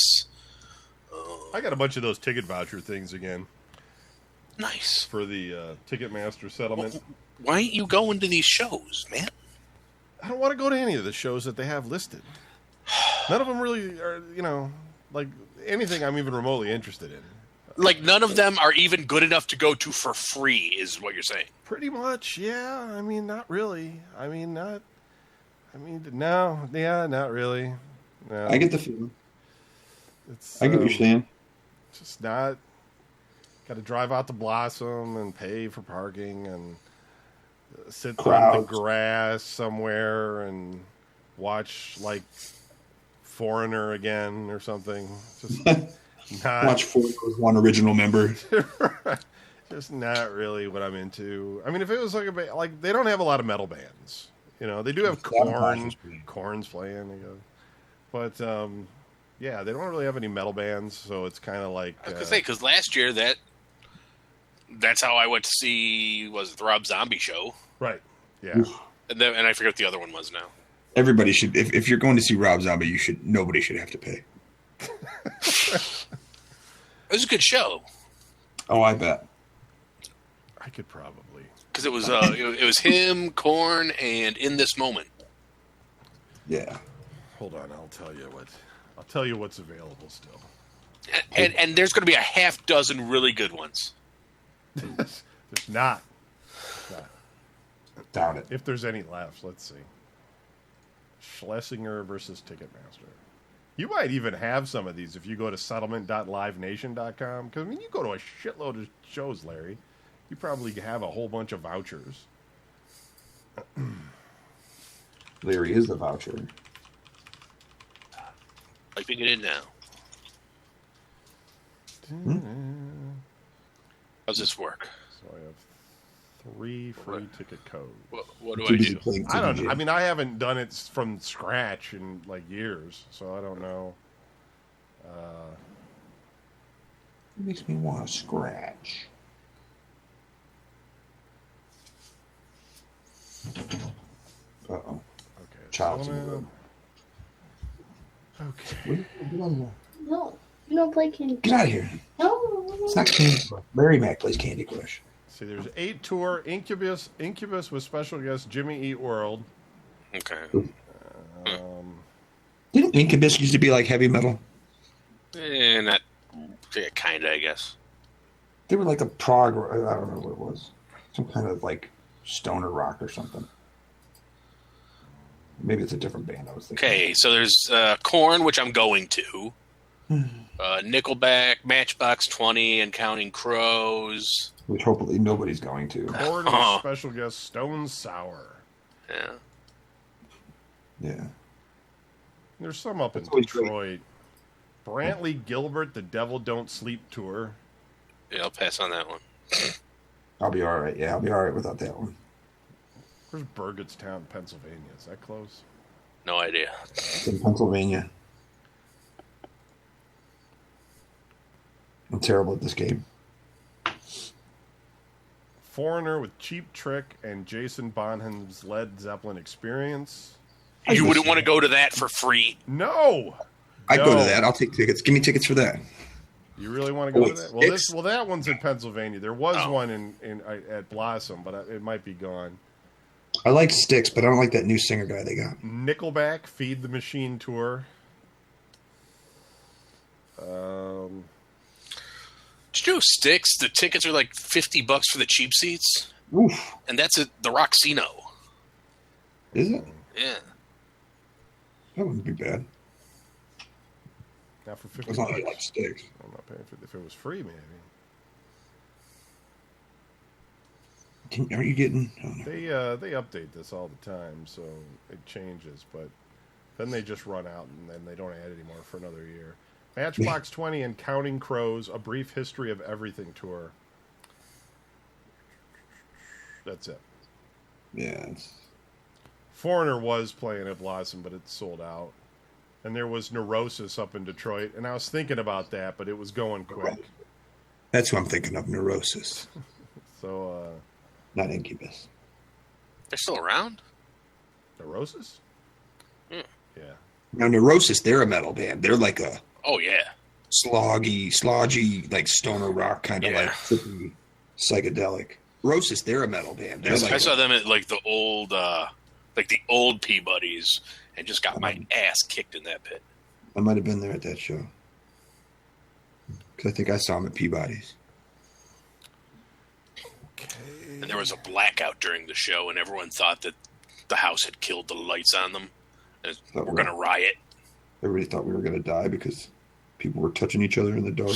I got a bunch of those ticket voucher things again. Nice. For the Ticketmaster settlement. Well, why ain't you going to these shows, man? I don't want to go to any of the shows that they have listed. None of them really are, like anything I'm even remotely interested in. Like, none of them are even good enough to go to for free, is what you're saying. Pretty much, yeah. I mean, not really. No, not really. No. I get the feeling. I get what you're saying. Just not. Got to drive out to Blossom and pay for parking and sit on the grass somewhere and watch, like, Foreigner again or something. Just Watch 4 with one original member. Just not really what I'm into. I mean, if it was like like they don't have a lot of metal bands. You know, they do have Korn. Korn's playing, but yeah, they don't really have any metal bands, so it's kind of like. I was gonna say because last year that's how I went to see was the Rob Zombie show. Right. Yeah. And I forget what the other one was now. Everybody should. If you're going to see Rob Zombie, nobody should have to pay. It was a good show. Oh, I bet. I could probably because it was him, Korn, and In This Moment. Yeah. Hold on, I'll tell you what's available still. And there's going to be a half dozen really good ones. There's not. Doubt it. If there's any left, let's see. Schlesinger versus Ticketmaster. You might even have some of these if you go to settlement.livenation.com. Because, I mean, you go to a shitload of shows, Larry. You probably have a whole bunch of vouchers. Larry is the voucher. Typing it in now. How's this work? So I have 3 free ticket codes. What do I do? I don't know. I mean, I haven't done it from scratch in like years, so I don't know. It makes me want to scratch. Uh-oh. Okay. Child's Okay. No, you don't play Candy Crush. Get out of here. No. It's not Candy Crush. Larry Mack plays Candy Crush. See, there's 8 tour Incubus with special guest Jimmy Eat World. Okay. Didn't Incubus used to be like heavy metal? Not kinda, I guess. They were like a prog. I don't know what it was. Some kind of like stoner rock or something. Maybe it's a different band I was thinking. Okay, so there's Korn, which I'm going to. Nickelback, Matchbox 20, and Counting Crows. Which hopefully nobody's going to. Korn with special guest Stone Sour. Yeah. Yeah. There's some up in That's always Detroit. Brantley Gilbert, The Devil Don't Sleep Tour. Yeah, I'll pass on that one. I'll be all right. Yeah, I'll be all right without that one. Where's Burgettstown, Pennsylvania? Is that close? No idea. It's in Pennsylvania. I'm terrible at this game. Foreigner with Cheap Trick and Jason Bonham's Led Zeppelin Experience. You wouldn't want to go to that for free. No! I'd go to that. I'll take tickets. Give me tickets for that. You really want to go to that? Well, that one's in Pennsylvania. There was one at Blossom, but it might be gone. I like Styx, but I don't like that new singer guy they got. Nickelback, Feed the Machine Tour. Did you know Styx? The tickets are like $50 for the cheap seats. Oof. And that's at the Roxino. Is it? Yeah. That wouldn't be bad. Now for $50. As long as I like Styx. I'm not paying for it. If it was free, maybe. Aren't you getting? Oh, no. They update this all the time, so it changes. But then they just run out, and then they don't add anymore for another year. Matchbox 20 and Counting Crows, A Brief History of Everything tour. That's it. Yeah. Foreigner was playing at Blossom, but it's sold out. And there was Neurosis up in Detroit, and I was thinking about that, but it was going quick. That's what I'm thinking of, Neurosis. So, not Incubus. They're still around? Neurosis? Yeah. Now, Neurosis, they're a metal band. They're like a Oh, yeah. slodgy, like stoner rock, kind of like trippy, psychedelic. Neurosis, they're a metal band. I saw them at like the old Peabodys and just got my ass kicked in that pit. I might have been there at that show. Because I think I saw them at Peabody's. Okay. And there was a blackout during the show, and everyone thought that the house had killed the lights on them. And we're going to riot. Everybody thought we were going to die because people were touching each other in the dark.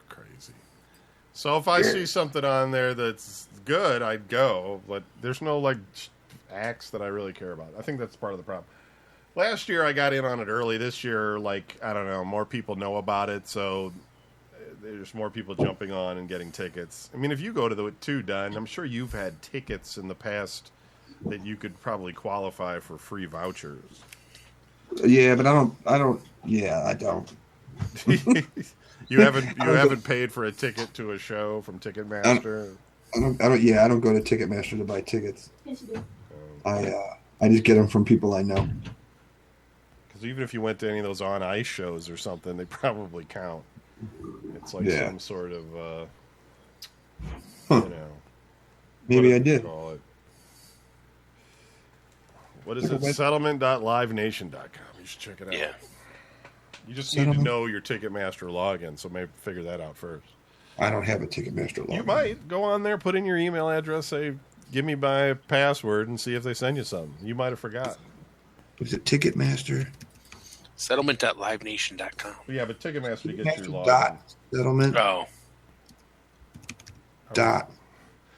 Crazy. So if I see something on there that's good, I'd go. But there's no like acts that I really care about. I think that's part of the problem. Last year I got in on it early. This year, like, I don't know, more people know about it, so there's more people jumping on and getting tickets. I mean, if you go to the two, Dunn, I'm sure you've had tickets in the past that you could probably qualify for free vouchers. Yeah, but I don't. Yeah, I don't. You haven't paid for a ticket to a show from Ticketmaster? I don't. Yeah, I don't go to Ticketmaster to buy tickets. Yes, you do. I just get them from people I know. Because even if you went to any of those on ice shows or something, they probably count. It's like some sort of, you know. Maybe I did. Call it. What is it? Settlement.livenation.com. You should check it out. Yeah. You just need to know your Ticketmaster login, so maybe figure that out first. I don't have a Ticketmaster login. You might go on there, put in your email address, say, give me my password, and see if they send you something. You might have forgotten. Is it Ticketmaster? Settlement.livenation.com. Yeah, but Ticketmaster gets your login. Dot settlement. Oh. Dot.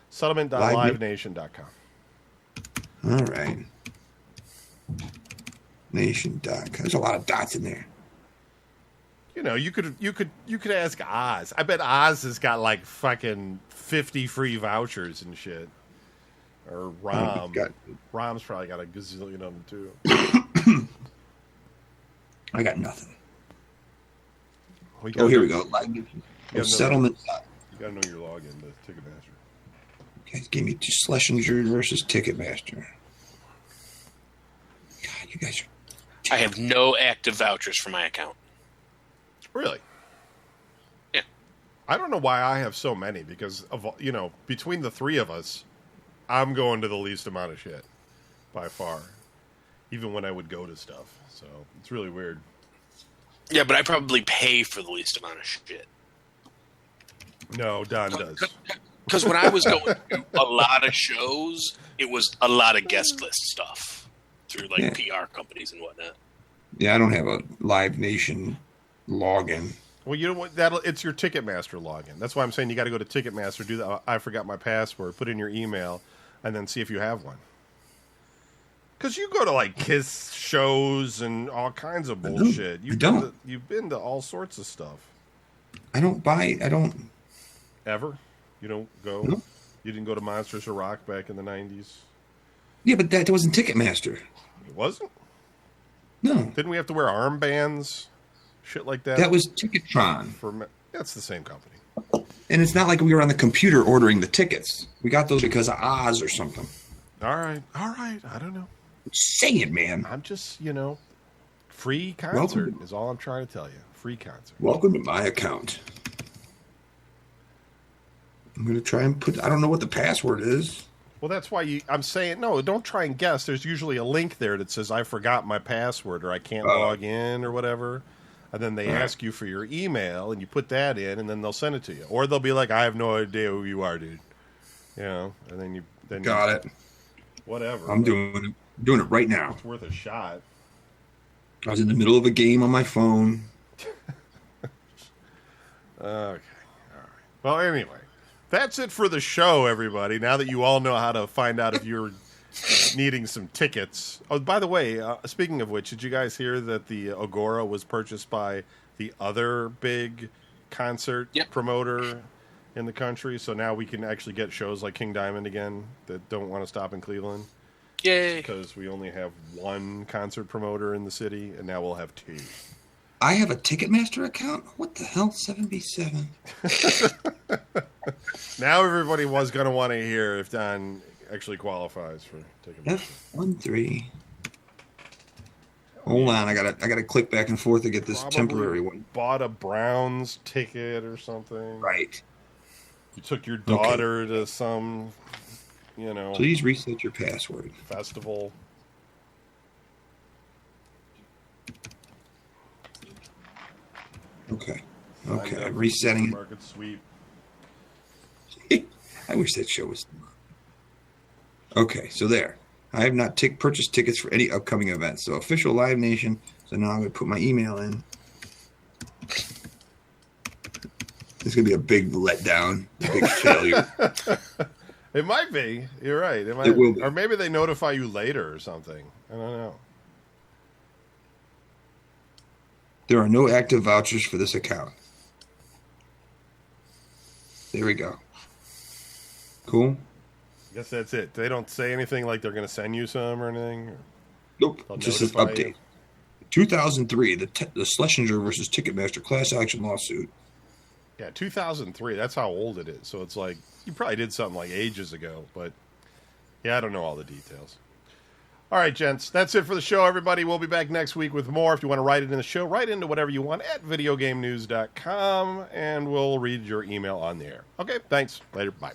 Settlement.livenation.com. All right. Nation.com. There's a lot of dots in there. You know, you could ask Oz. I bet Oz has got like fucking 50 free vouchers and shit. Or Rom. Rom's probably got a gazillion of them too. I got nothing. Here we go. Settlement. You gotta know your login to Ticketmaster. Okay, give me Schlesinger versus Ticketmaster. God, you guys are. I have no active vouchers for my account. Really? Yeah. I don't know why I have so many because of, you know, between the three of us, I'm going to the least amount of shit by far. Even when I would go to stuff. So it's really weird. Yeah, but I probably pay for the least amount of shit. No, Don does. Because when I was going to a lot of shows, it was a lot of guest list stuff through like PR companies and whatnot. Yeah, I don't have a Live Nation login. Well, you know what? It's your Ticketmaster login. That's why I'm saying you got to go to Ticketmaster, do that. I forgot my password, put in your email, and then see if you have one. Because you go to like Kiss shows and all kinds of bullshit. You've been to all sorts of stuff. I don't. Ever? You don't go? No. You didn't go to Monsters of Rock back in the 90s? Yeah, but that wasn't Ticketmaster. It wasn't? No. Didn't we have to wear armbands? Shit like that? That was Ticketron. That's the same company. And it's not like we were on the computer ordering the tickets. We got those because of Oz or something. All right. I don't know. Say it, man. I'm just, free concert is all I'm trying to tell you. Free concert. Welcome to my account. I'm going to try and I don't know what the password is. Well, that's why I'm saying, no, don't try and guess. There's usually a link there that says, I forgot my password or I can't log in or whatever. And then they ask you for your email and you put that in and then they'll send it to you. Or they'll be like, I have no idea who you are, dude. And then you got it. Whatever. I'm doing it right now. It's worth a shot. I was in the middle of a game on my phone. Okay. All right. Well, anyway, that's it for the show, everybody. Now that you all know how to find out if you're needing some tickets. Oh, by the way, speaking of which, did you guys hear that the Agora was purchased by the other big concert promoter in the country? So now we can actually get shows like King Diamond again that don't want to stop in Cleveland. Yay. Because we only have one concert promoter in the city, and now we'll have two. I have a Ticketmaster account? What the hell? 7B7. Now everybody was going to want to hear if Don actually qualifies for Ticketmaster. F13. Hold on, I gotta click back and forth to get this temporary one. Bought a Browns ticket or something. Right. You took your daughter to some, Please reset your password. Festival. Okay. I'm resetting Market sweep. it. I wish that show was. Okay, so there. I have not purchased tickets for any upcoming events. So official Live Nation. So now I'm going to put my email in. It's going to be a big letdown, a big failure. It might be. You're right. It will be. Or maybe they notify you later or something. I don't know. There are no active vouchers for this account. There we go. Cool. I guess that's it. They don't say anything like they're going to send you some or anything? Nope. They'll Just says notify update. you? 2003, the Schlesinger versus Ticketmaster class action lawsuit. Yeah, 2003. That's how old it is. So it's like, you probably did something like ages ago. But, yeah, I don't know all the details. All right, gents. That's it for the show, everybody. We'll be back next week with more. If you want to write it in the show, write into whatever you want at videogamenews.com, and we'll read your email on the air. Okay, thanks. Later. Bye.